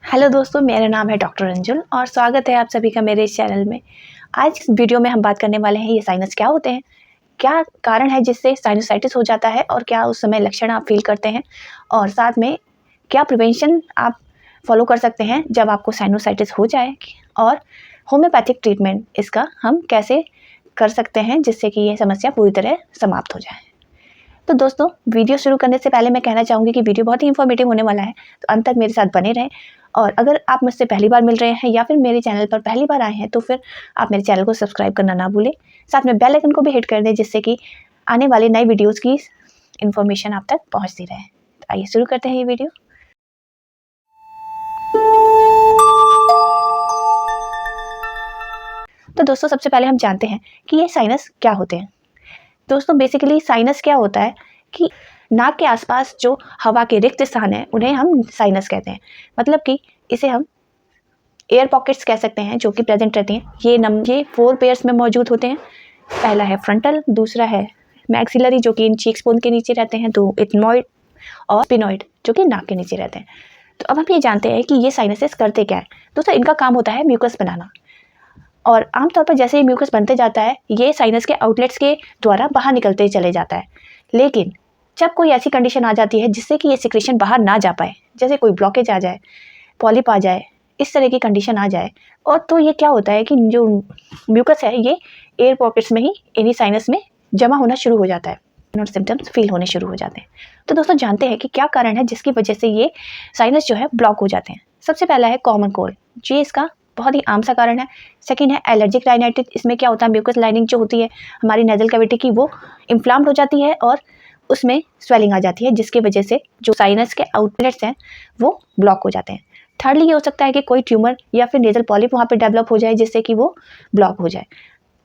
Hello दोस्तों, मेरा नाम है डॉक्टर अंजुल और स्वागत है आप सभी का मेरे इस चैनल में। आज इस वीडियो में हम बात करने वाले हैं ये साइनस क्या होते हैं, क्या कारण है जिससे साइनोसाइटिस हो जाता है और क्या उस समय लक्षण आप फील करते हैं, और साथ में क्या प्रिवेंशन आप फॉलो कर सकते हैं जब आपको साइनोसाइटिस हो जाए, और होम्योपैथिक ट्रीटमेंट इसका हम कैसे कर सकते हैं जिससे कि ये समस्या पूरी तरह समाप्त हो जाए। तो दोस्तों, वीडियो शुरू करने से पहले मैं कहना चाहूँगी कि वीडियो बहुत ही इन्फॉर्मेटिव होने वाला है, तो अंत तक मेरे साथ बने रहें। और अगर आप मुझसे पहली बार मिल रहे हैं या फिर मेरे चैनल पर पहली बार आए हैं तो फिर आप मेरे चैनल को सब्सक्राइब करना ना भूलें। साथ में बेल आइकन को भी हिट कर दें जिससे कि आने वाले नए वीडियोज़ की इन्फॉर्मेशन आप तक पहुँचती रहे। तो आइए शुरू करते हैं ये वीडियो। तो दोस्तों, सबसे पहले हम जानते हैं कि ये साइनस क्या होते हैं। दोस्तों, बेसिकली साइनस क्या होता है कि नाक के आसपास जो हवा के रिक्त स्थान है उन्हें हम साइनस कहते हैं। मतलब कि इसे हम एयर पॉकेट्स कह सकते हैं जो कि प्रेजेंट रहती हैं। ये 4 पेयर्स में मौजूद होते हैं। पहला है फ्रंटल, दूसरा है मैक्सिलरी जो कि इन चीक्स बोन के नीचे रहते हैं, 2 इथमॉइड और स्पिनॉइड जो कि नाक के नीचे रहते हैं। तो अब हम ये जानते हैं कि ये साइनसेस करते क्या है। दोस्तों, इनका काम होता है म्यूकस बनाना, और आमतौर पर जैसे ही म्यूकस बनते जाता है ये साइनस के आउटलेट्स के द्वारा बाहर निकलते चले जाता है। लेकिन जब कोई ऐसी कंडीशन आ जाती है जिससे कि ये सिक्रेशन बाहर ना जा पाए, जैसे कोई ब्लॉकेज आ जाए, पॉलिप आ जाए, इस तरह की कंडीशन आ जाए, और तो ये क्या होता है कि जो म्यूकस है ये एयर पॉकेट्स में ही इन्हीं साइनस में जमा होना शुरू हो जाता है और सिम्टम्स फील होने शुरू हो जाते हैं। तो दोस्तों, जानते हैं कि क्या कारण है जिसकी वजह से ये साइनस जो है ब्लॉक हो जाते हैं। सबसे पहला है कॉमन कोल्ड, ये इसका बहुत ही आम सा कारण है। सेकंड है एलर्जिक राइनाइटिस। इसमें क्या होता है, म्यूकस लाइनिंग जो होती है हमारी नेजल कैविटी की वो इन्फ्लाम्ड हो जाती है और उसमें स्वेलिंग आ जाती है जिसकी वजह से जो साइनस के आउटलेट्स हैं वो ब्लॉक हो जाते हैं। थर्डली ये हो सकता है कि कोई ट्यूमर या फिर नेजल पॉलिप वहाँ पे डेवलप हो जाए जिससे कि वो ब्लॉक हो जाए।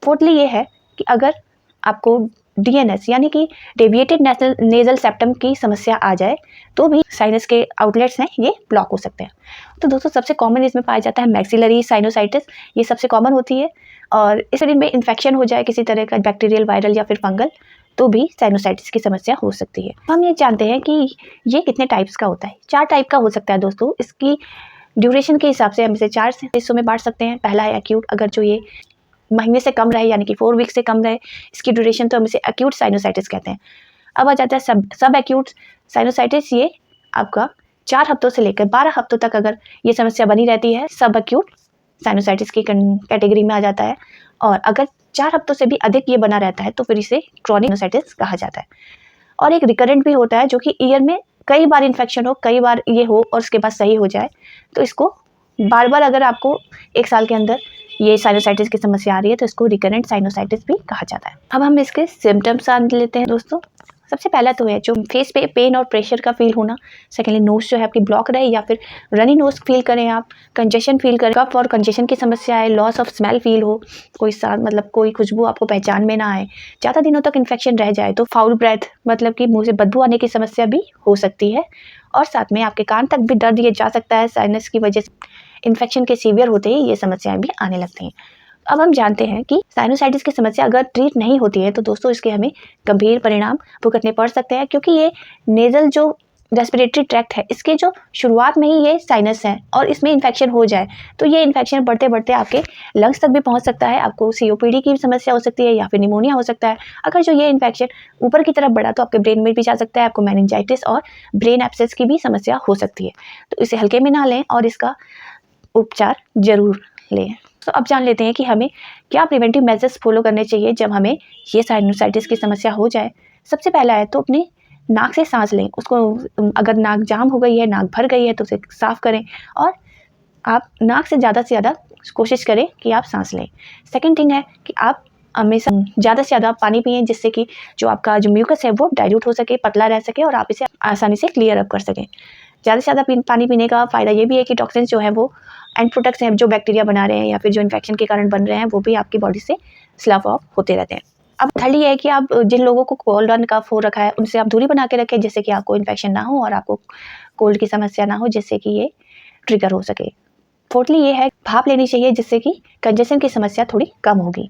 फोर्थली ये है कि अगर आपको डीएनएस यानी कि डेविएटेड नेजल सेप्टम की समस्या आ जाए तो भी साइनस के आउटलेट्स हैं ये ब्लॉक हो सकते हैं। तो दोस्तों, सबसे कॉमन इसमें पाया जाता है मैक्सिलरी साइनोसाइटिस, ये सबसे कॉमन होती है। और इस शरीर में इन्फेक्शन हो जाए किसी तरह का बैक्टीरियल, वायरल या फिर फंगल, तो भी साइनोसाइटिस की समस्या हो सकती है। हम ये जानते हैं कि ये कितने टाइप्स का होता है। 4 टाइप का हो सकता है दोस्तों। इसकी ड्यूरेशन के हिसाब से हम इसे 4 हिस्सों में बांट सकते हैं। पहला है एक्यूट, अगर जो ये महीने से कम रहे यानी कि 4 वीक से कम रहे इसकी ड्यूरेशन, तो हम इसे एक्यूट साइनोसाइटिस कहते हैं। अब आ जाता है सब एक्यूट साइनोसाइटिस। ये आपका 4 हफ्तों से लेकर 12 हफ्तों तक अगर ये समस्या बनी रहती है, सब एक्यूट साइनोसाइटिस की कैटेगरी में आ जाता है। और अगर 4 हफ्तों से भी अधिक ये बना रहता है तो फिर इसे क्रॉनिक साइनोसाइटिस कहा जाता है। और एक रिकरेंट भी होता है जो कि ईयर में कई बार इन्फेक्शन हो, कई बार ये हो और उसके बाद सही हो जाए, तो इसको बार बार अगर आपको 1 साल के अंदर ये साइनोसाइटिस की समस्या आ रही है तो इसको रिकरेंट साइनोसाइटिस भी कहा जाता है। अब हम इसके सिम्टम्स जान लेते हैं दोस्तों। सबसे पहला तो है जो फेस पे पेन और प्रेशर का फील होना। सेकेंडली, नोज जो है आपकी ब्लॉक रहे या फिर रनी नोज फील करें आप, कंजेशन फील करें, कफ और कंजेशन की समस्या है, लॉस ऑफ स्मेल फील हो, कोई मतलब कोई खुशबू आपको पहचान में ना आए, ज़्यादा दिनों तक इन्फेक्शन रह जाए तो फाउल ब्रेथ मतलब कि मुंह से बदबू आने की समस्या भी हो सकती है, और साथ में आपके कान तक भी दर्द ये जा सकता है। साइनस की वजह से इन्फेक्शन के सीवियर होते ही ये समस्याएं भी आने लगती हैं। अब हम जानते हैं कि साइनोसाइटिस की समस्या अगर ट्रीट नहीं होती है तो दोस्तों इसके हमें गंभीर परिणाम भुगतने पड़ सकते हैं, क्योंकि ये नेजल जो रेस्पिरेटरी ट्रैक्ट है इसके जो शुरुआत में ही ये साइनस है और इसमें इन्फेक्शन हो जाए तो ये इन्फेक्शन बढ़ते बढ़ते आपके लंग्स तक भी पहुंच सकता है। आपको सीओपीडी की समस्या हो सकती है या फिर निमोनिया हो सकता है। अगर जो ये इन्फेक्शन ऊपर की तरफ बढ़ा तो आपके ब्रेन में भी जा सकता है, आपको मेनिंजाइटिस और ब्रेन एब्सेस की भी समस्या हो सकती है। तो इसे हल्के में ना लें और इसका उपचार जरूर लें। तो अब जान लेते हैं कि हमें क्या प्रिवेंटिव मेजर्स फॉलो करने चाहिए जब हमें ये साइनोसाइटिस की समस्या हो जाए। सबसे पहला है तो अपने नाक से सांस लें। उसको अगर नाक जाम हो गई है, नाक भर गई है तो उसे साफ करें और आप नाक से ज़्यादा कोशिश करें कि आप सांस लें। सेकेंड थिंग है कि आप हमेशा ज़्यादा से ज़्यादा पानी पिएँ जिससे कि जो आपका जो म्यूकस है वो डाइल्यूट हो सके, पतला रह सके और आप इसे आसानी से क्लियर अप कर सकें। ज़्यादा से ज़्यादा पानी पीने का फ़ायदा ये भी है कि टॉक्सिन्स जो है वो एंड प्रोडक्ट्स हैं जो बैक्टीरिया बना रहे हैं या फिर जो इन्फेक्शन के कारण बन रहे हैं वो भी आपकी बॉडी से स्लाफ ऑफ होते रहते हैं। अब थर्ड ये है कि आप जिन लोगों को कोल्ड रन कफ हो रखा है उनसे आप दूरी बना के रखें जिससे कि आपको इन्फेक्शन ना हो और आपको कोल्ड की समस्या ना हो, जिससे कि ये ट्रिगर हो सके। फोर्थली ये है भाप लेनी चाहिए जिससे कि कंजेशन की समस्या थोड़ी कम होगी।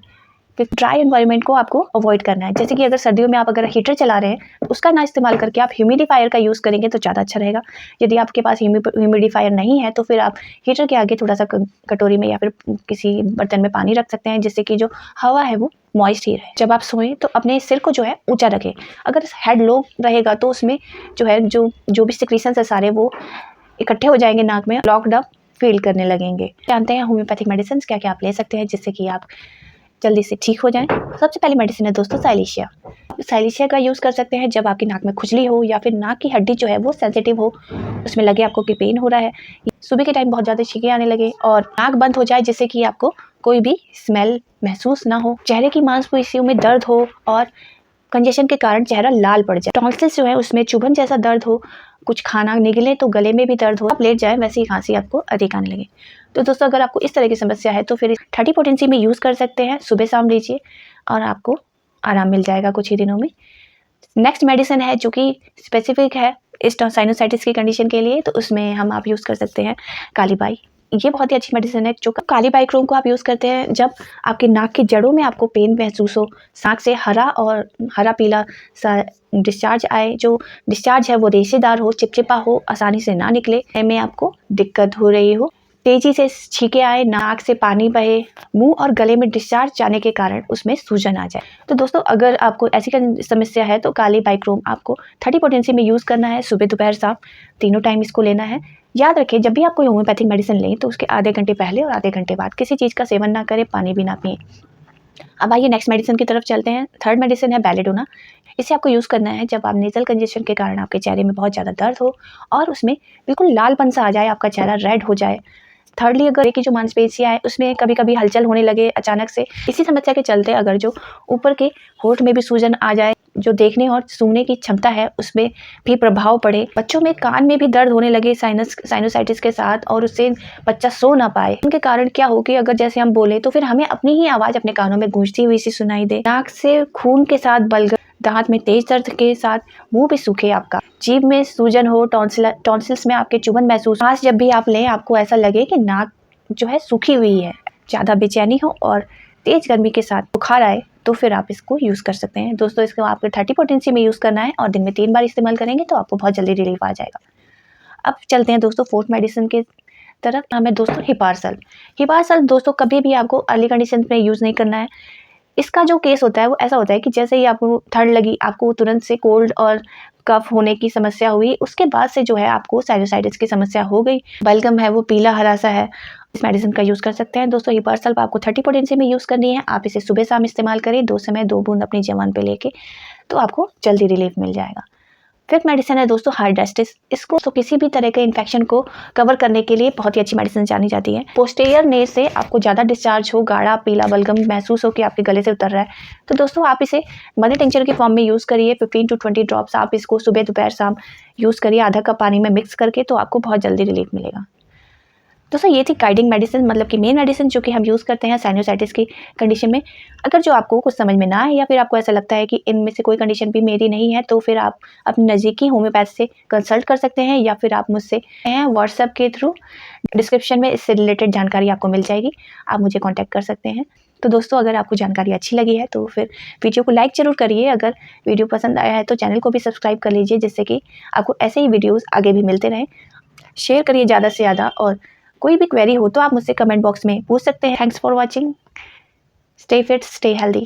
फिर ड्राई एनवायरनमेंट को आपको अवॉइड करना है। जैसे कि अगर सर्दियों में आप अगर हीटर चला रहे हैं तो उसका ना इस्तेमाल करके आप ह्यूमिडिफायर का यूज़ करेंगे तो ज़्यादा अच्छा रहेगा। यदि आपके पास ह्यूमिडिफायर नहीं है तो फिर आप हीटर के आगे थोड़ा सा कटोरी में या फिर किसी बर्तन में पानी रख सकते हैं, जिससे कि जो हवा है वो मॉइस्ट ही रहे। जब आप सोएं तो अपने सिर को जो है ऊंचा रखें। अगर हेड लो रहेगा तो उसमें जो है जो भी सिक्रीशंस है सारे वो इकट्ठे हो जाएंगे नाक में, लॉक्ड अप फील करने लगेंगे। जानते हैं होम्योपैथिक मेडिसिन क्या क्या आप ले सकते हैं जिससे कि आप जल्दी से ठीक हो जाएं। सबसे पहली मेडिसिन है दोस्तों साइलेशिया। साइलेशिया का यूज़ कर सकते हैं जब आपकी नाक में खुजली हो या फिर नाक की हड्डी जो है वो सेंसिटिव हो, उसमें लगे आपको कि पेन हो रहा है, सुबह के टाइम बहुत ज़्यादा छींकें आने लगे और नाक बंद हो जाए जिससे कि आपको कोई भी स्मेल महसूस ना हो, चेहरे की मांसपेशियों में दर्द हो और कंजेशन के कारण चेहरा लाल पड़ जाए, टॉन्सिल्स जो है उसमें चुभन जैसा दर्द हो, कुछ खाना निगले तो गले में भी दर्द हो, आप लेट जाए वैसे ही खांसी आपको अधिक आने लगे। तो दोस्तों अगर आपको इस तरह की समस्या है तो फिर 30 पोटेंसी में यूज़ कर सकते हैं, सुबह शाम लीजिए और आपको आराम मिल जाएगा कुछ ही दिनों में। नेक्स्ट मेडिसिन है जो कि स्पेसिफिक है इस साइनोसाइटिस की कंडीशन के लिए, तो उसमें आप यूज़ कर सकते हैं काली बाई। ये बहुत ही अच्छी मेडिसिन है। जो काली बाई क्रोम को आप यूज़ करते हैं जब आपके नाक की जड़ों में आपको पेन महसूस हो, नाक से हरा पीला सा डिस्चार्ज आए, जो डिस्चार्ज है वो रेशेदार हो, चिपचिपा हो, आसानी से ना निकले, में आपको दिक्कत हो रही हो, तेजी से छींके आए, नाक से पानी बहे, मुंह और गले में डिस्चार्ज जाने के कारण उसमें सूजन आ जाए। तो दोस्तों अगर आपको ऐसी समस्या है तो काली बाइक्रोम आपको 30 पोटेंसी में यूज़ करना है, सुबह दोपहर शाम तीनों टाइम इसको लेना है। याद रखें जब भी आप कोई होम्योपैथिक मेडिसिन लें तो उसके आधे घंटे पहले और आधे घंटे बाद किसी चीज़ का सेवन ना करें, पानी भी ना पिएं। अब आइए नेक्स्ट मेडिसिन की तरफ चलते हैं। थर्ड मेडिसिन है बेलेडोना। इसे आपको यूज़ करना है जब आप नेज़ल कंजेशन के कारण आपके चेहरे में बहुत ज़्यादा दर्द हो और उसमें बिल्कुल लालपन सा आ जाए, आपका चेहरा रेड हो जाए। थर्डली अगर की जो मांसपेशियाँ हैं उसमें कभी कभी हलचल होने लगे अचानक से, इसी समस्या के चलते अगर जो ऊपर के होंठ में भी सूजन आ जाए, जो देखने और सूंघने की क्षमता है उसमें भी प्रभाव पड़े, बच्चों में कान में भी दर्द होने लगे साइनोसाइटिस के साथ और उससे बच्चा सो ना पाए, उनके कारण क्या हो कि अगर जैसे हम बोले तो फिर हमें अपनी ही आवाज़ अपने कानों में गूंजती हुई सी सुनाई दे, नाक से खून के साथ बलगम, दांत में तेज दर्द के साथ मुंह भी सूखे, आपका जीभ में सूजन हो, टॉन्सिल्स में आपके चुभन महसूस, सांस जब भी आप लें आपको ऐसा लगे कि नाक जो है सूखी हुई है, ज़्यादा बेचैनी हो और तेज गर्मी के साथ बुखार आए, तो फिर आप इसको यूज़ कर सकते हैं। दोस्तों इसको आपको 30 पोटेंसी में यूज़ करना है और दिन में 3 बार इस्तेमाल करेंगे तो आपको बहुत जल्दी रिलीफ आ जाएगा। अब चलते हैं दोस्तों फोर्थ मेडिसिन के तरफ। नाम है दोस्तों हिपारसल। हिपारसल दोस्तों कभी भी आपको अर्ली कंडीशन में यूज़ नहीं करना है। इसका जो केस होता है वो ऐसा होता है कि जैसे ही आपको ठंड लगी, आपको तुरंत से कोल्ड और कफ होने की समस्या हुई, उसके बाद से जो है आपको साइनोसाइटिस की समस्या हो गई, बलगम है वो पीला हरा सा है, इस मेडिसिन का यूज़ कर सकते हैं। दोस्तों हिपारसल आपको 30 पोटेंसी में यूज़ करनी है। आप इसे सुबह शाम इस्तेमाल करें, 2 समय 2 बूंद अपनी ज़बान पे लेके, तो आपको जल्दी रिलीफ मिल जाएगा। फिफ्थ मेडिसिन है दोस्तों हाइड्रेस्टिस। इसको तो किसी भी तरह के इन्फेक्शन को कवर करने के लिए बहुत ही अच्छी मेडिसिन जानी जाती है। पोस्टीरियर नेज से आपको ज़्यादा डिस्चार्ज हो, गाढ़ा पीला बलगम महसूस हो कि आपके गले से उतर रहा है, तो दोस्तों आप इसे मनी टिंचर के फॉर्म में यूज़ करिए। 15 to 20 ड्रॉप्स आप इसको सुबह दोपहर शाम यूज़ करिए, आधा कप पानी में मिक्स करके, तो आपको बहुत जल्दी रिलीफ मिलेगा। दोस्तों ये थी गाइडिंग मेडिसिन, मतलब कि मेन मेडिसिन जो कि हम यूज़ करते हैं साइनोसाइटिस की कंडीशन में। अगर जो आपको कुछ समझ में ना आए या फिर आपको ऐसा लगता है कि इनमें से कोई कंडीशन भी मेरी नहीं है, तो फिर आप अपने नज़दीकी होम्योपैथ से कंसल्ट कर सकते हैं या फिर आप मुझसे व्हाट्सएप के थ्रू, डिस्क्रिप्शन में इससे रिलेटेड जानकारी आपको मिल जाएगी, आप मुझे कॉन्टैक्ट कर सकते हैं। तो दोस्तों अगर आपको जानकारी अच्छी लगी है तो फिर वीडियो को लाइक ज़रूर करिए। अगर वीडियो पसंद आया है तो चैनल को भी सब्सक्राइब कर लीजिए, जिससे कि आपको ऐसे ही वीडियोज़ आगे भी मिलते रहें। शेयर करिए ज़्यादा से ज़्यादा और कोई भी क्वेरी हो तो आप मुझसे कमेंट बॉक्स में पूछ सकते हैं। Thanks for watching. Stay fit, stay healthy.